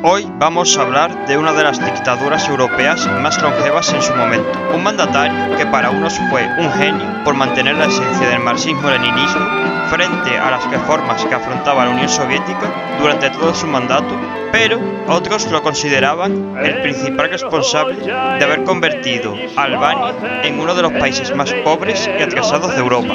Hoy vamos a hablar de una de las dictaduras europeas más longevas en su momento. Un mandatario que para unos fue un genio por mantener la esencia del marxismo-leninismo frente a las reformas que afrontaba la Unión Soviética durante todo su mandato, pero otros lo consideraban el principal responsable de haber convertido a Albania en uno de los países más pobres y atrasados de Europa.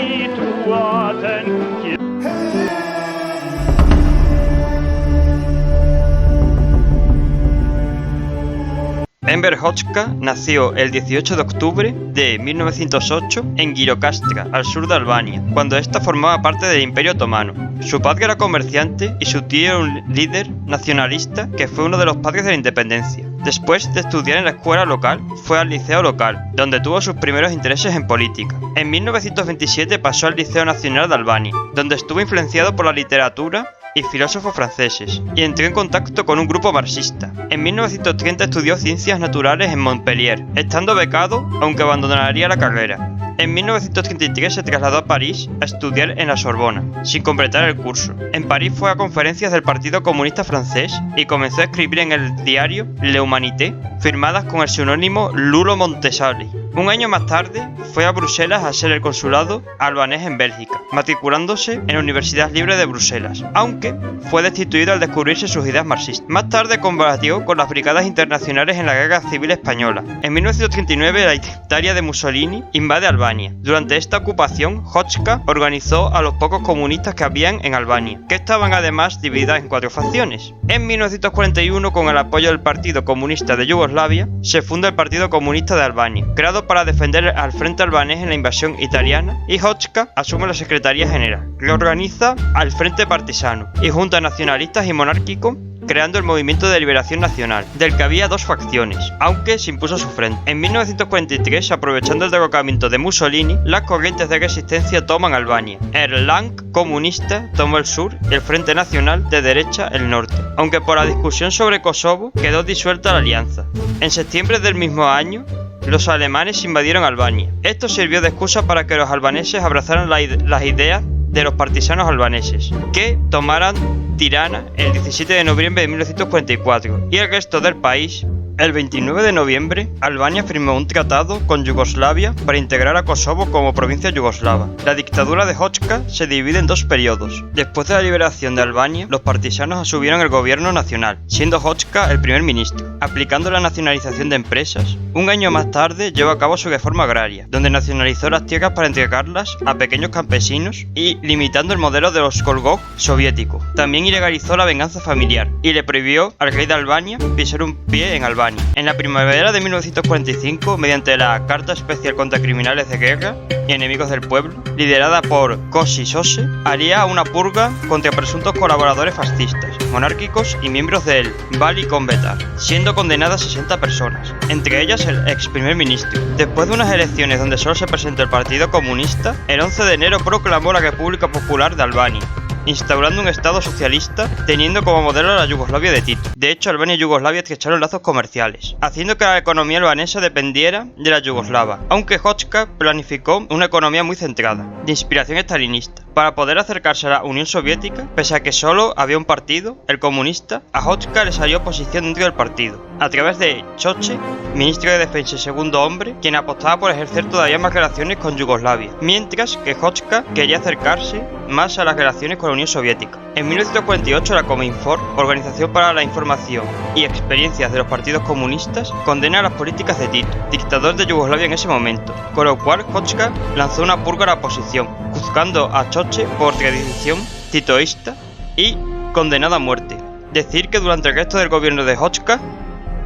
Enver Hoxha nació el 18 de octubre de 1908 en Gjirokastra, al sur de Albania, cuando ésta formaba parte del Imperio Otomano. Su padre era comerciante y su tío era un líder nacionalista que fue uno de los padres de la independencia. Después de estudiar en la escuela local, fue al liceo local, donde tuvo sus primeros intereses en política. En 1927 pasó al Liceo Nacional de Albania, donde estuvo influenciado por la literatura y filósofos franceses, y entró en contacto con un grupo marxista. En 1930 estudió Ciencias Naturales en Montpellier, estando becado, aunque abandonaría la carrera. En 1933 se trasladó a París a estudiar en la Sorbona, sin completar el curso. En París fue a conferencias del Partido Comunista Francés y comenzó a escribir en el diario Le Humanité, firmadas con el seudónimo Lulo Montesali. Un año más tarde fue a Bruselas a ser el consulado albanés en Bélgica, matriculándose en la Universidad Libre de Bruselas, aunque fue destituido al descubrirse sus ideas marxistas. Más tarde combatió con las brigadas internacionales en la Guerra Civil Española. En 1939 la Italia de Mussolini invade Albania. Durante esta ocupación, Hoxha organizó a los pocos comunistas que habían en Albania, que estaban además divididas en 4 facciones. En 1941, con el apoyo del Partido Comunista de Yugoslavia, se funda el Partido Comunista de Albania, creado para defender al Frente Albanés en la invasión italiana, y Hoxha asume la Secretaría General. Reorganiza al Frente Partisano y junta nacionalistas y monárquicos, creando el Movimiento de Liberación Nacional, del que había 2 facciones, aunque se impuso su frente. En 1943, aprovechando el derrocamiento de Mussolini, las corrientes de resistencia toman Albania. El LANC comunista tomó el sur y el Frente Nacional de derecha el norte, aunque por la discusión sobre Kosovo quedó disuelta la alianza. En septiembre del mismo año, los alemanes invadieron Albania. Esto sirvió de excusa para que los albaneses abrazaran las ideas de los partisanos albaneses, que tomaran Tirana el 17 de noviembre de 1944, y el resto del país. El 29 de noviembre, Albania firmó un tratado con Yugoslavia para integrar a Kosovo como provincia yugoslava. La dictadura de Hoxha se divide en 2 periodos. Después de la liberación de Albania, los partisanos asumieron el gobierno nacional, siendo Hoxha el primer ministro, aplicando la nacionalización de empresas. Un año más tarde llevó a cabo su reforma agraria, donde nacionalizó las tierras para entregarlas a pequeños campesinos y limitando el modelo de los Kolgok soviético. También ilegalizó la venganza familiar y le prohibió al rey de Albania pisar un pie en Albania. En la primavera de 1945, mediante la Carta Especial contra Criminales de Guerra y Enemigos del Pueblo, liderada por Koshi Sose, haría una purga contra presuntos colaboradores fascistas, monárquicos y miembros del Vali Konvetar, siendo condenadas 60 personas, entre ellas el ex primer ministro. Después de unas elecciones donde solo se presentó el Partido Comunista, el 11 de enero proclamó la República Popular de Albania, instaurando un estado socialista, teniendo como modelo la Yugoslavia de Tito. De hecho, Albania y Yugoslavia estrecharon lazos comerciales, haciendo que la economía albanesa dependiera de la yugoslava, aunque Hoxha planificó una economía muy centrada, de inspiración estalinista, para poder acercarse a la Unión Soviética. Pese a que solo había un partido, el comunista, a Hoxha le salió oposición dentro del partido, a través de Choche, ministro de Defensa y segundo hombre, quien apostaba por ejercer todavía más relaciones con Yugoslavia, mientras que Hoxha quería acercarse más a las relaciones con la Unión Soviética. En 1948, la Cominform, Organización para la Información y Experiencias de los Partidos Comunistas, condena las políticas de Tito, dictador de Yugoslavia en ese momento, con lo cual Hoxha lanzó una purga a la oposición, juzgando a Choche por tradición titoísta y condenado a muerte. Decir que durante el resto del gobierno de Hoxha,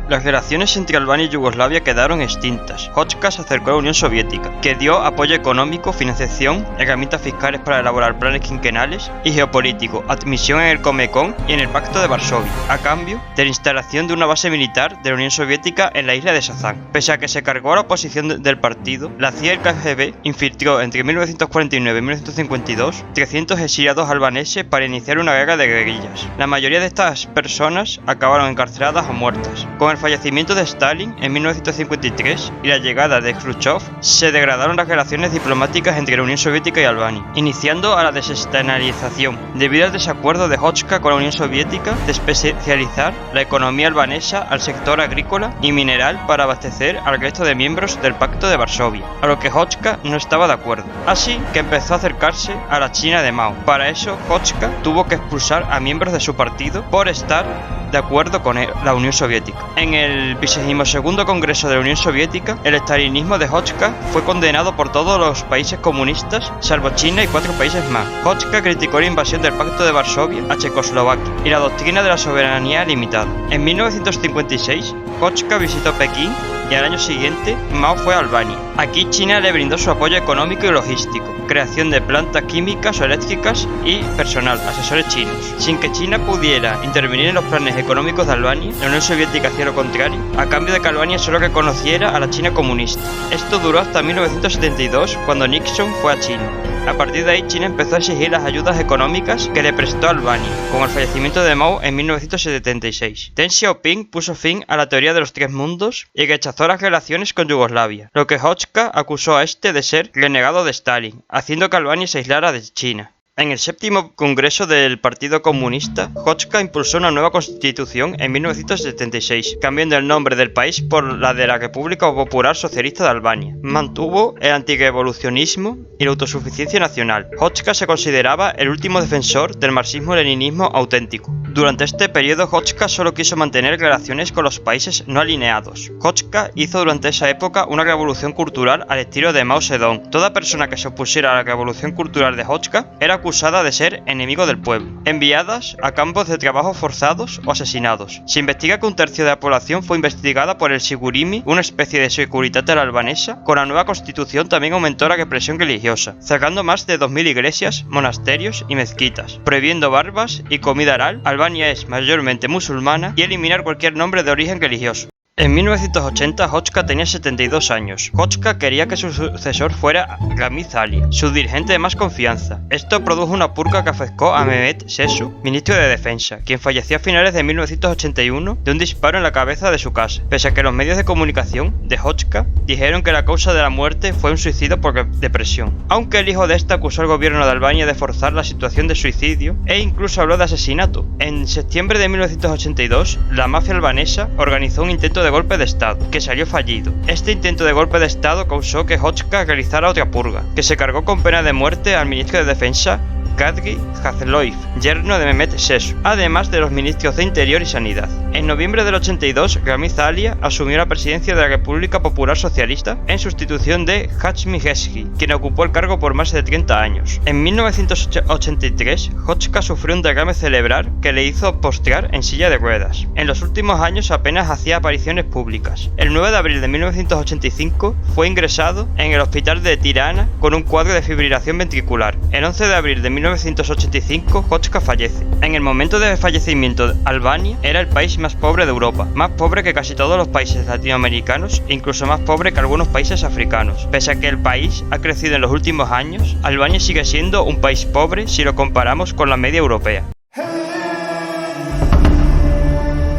las relaciones entre Albania y Yugoslavia quedaron extintas. Hoxha se acercó a la Unión Soviética, que dio apoyo económico, financiación, herramientas fiscales para elaborar planes quinquenales y geopolítico, admisión en el Comecon y en el Pacto de Varsovia, a cambio de la instalación de una base militar de la Unión Soviética en la isla de Sazán. Pese a que se cargó a la oposición del partido, la CIA y el KGB infiltró entre 1949 y 1952 300 exiliados albaneses para iniciar una guerra de guerrillas. La mayoría de estas personas acabaron encarceladas o muertas, con el fallecimiento de Stalin en 1953 y la llegada de Khrushchev, se degradaron las relaciones diplomáticas entre la Unión Soviética y Albania, iniciando a la desestalización, debido al desacuerdo de Hoxha con la Unión Soviética de especializar la economía albanesa al sector agrícola y mineral para abastecer al resto de miembros del Pacto de Varsovia, a lo que Hoxha no estaba de acuerdo. Así que empezó a acercarse a la China de Mao. Para eso, Hoxha tuvo que expulsar a miembros de su partido por estar de acuerdo con la Unión Soviética. En el 22º Congreso de la Unión Soviética, el estalinismo de Hoxha fue condenado por todos los países comunistas, salvo China y 4 países más. Hoxha criticó la invasión del Pacto de Varsovia a Checoslovaquia y la doctrina de la soberanía limitada. En 1956, Hoxha visitó Pekín y al año siguiente Mao fue a Albania. Aquí China le brindó su apoyo económico y logístico, creación de plantas químicas o eléctricas y personal, asesores chinos. Sin que China pudiera intervenir en los planes económicos de Albania, la Unión Soviética hacía lo contrario, a cambio de que Albania solo reconociera a la China comunista. Esto duró hasta 1972, cuando Nixon fue a China. A partir de ahí, China empezó a exigir las ayudas económicas que le prestó a Albania, con el fallecimiento de Mao en 1976. Deng Xiaoping puso fin a la teoría de los 3 mundos y rechazó las relaciones con Yugoslavia, lo que Hoxha acusó a este de ser renegado de Stalin, haciendo que Albania se aislara de China. En el 7º Congreso del Partido Comunista, Hoxha impulsó una nueva constitución en 1976, cambiando el nombre del país por la de la República Popular Socialista de Albania. Mantuvo el antirrevolucionismo y la autosuficiencia nacional. Hoxha se consideraba el último defensor del marxismo-leninismo auténtico. Durante este periodo, Hoxha solo quiso mantener relaciones con los países no alineados. Hoxha hizo durante esa época una revolución cultural al estilo de Mao Zedong. Toda persona que se opusiera a la revolución cultural de Hoxha era acusada de ser enemigo del pueblo, enviadas a campos de trabajo forzados o asesinados. Se investiga que un tercio de la población fue investigada por el Sigurimi, una especie de Securitate albanesa. Con la nueva constitución también aumentó la represión religiosa, cerrando más de 2000 iglesias, monasterios y mezquitas, prohibiendo barbas y comida halal. Albania es mayormente musulmana y eliminar cualquier nombre de origen religioso. En 1980, Hoxha tenía 72 años. Hoxha quería que su sucesor fuera Ramiz Ali, su dirigente de más confianza. Esto produjo una purga que afectó a Mehmet Sesu, ministro de Defensa, quien falleció a finales de 1981 de un disparo en la cabeza de su casa, pese a que los medios de comunicación de Hoxha dijeron que la causa de la muerte fue un suicidio por depresión. Aunque el hijo de este acusó al gobierno de Albania de forzar la situación de suicidio e incluso habló de asesinato. En septiembre de 1982, la mafia albanesa organizó un intento de golpe de estado, que salió fallido. Este intento de golpe de estado causó que Hoxha realizara otra purga, que se cargó con pena de muerte al ministro de Defensa, Kadri Hazloif, yerno de Mehmet Sesu, además de los ministros de Interior y Sanidad. En noviembre del 82, Ramiz Alia asumió la presidencia de la República Popular Socialista en sustitución de Hashmi Gezgi, quien ocupó el cargo por más de 30 años. En 1983, Hoxha sufrió un derrame cerebral que le hizo postrar en silla de ruedas. En los últimos años apenas hacía apariciones públicas. El 9 de abril de 1985 fue ingresado en el hospital de Tirana con un cuadro de fibrilación ventricular. El 11 de abril de 1985, Hoxha fallece. En el momento de fallecimiento, Albania era el país más pobre de Europa, más pobre que casi todos los países latinoamericanos e incluso más pobre que algunos países africanos. Pese a que el país ha crecido en los últimos años, Albania sigue siendo un país pobre si lo comparamos con la media europea.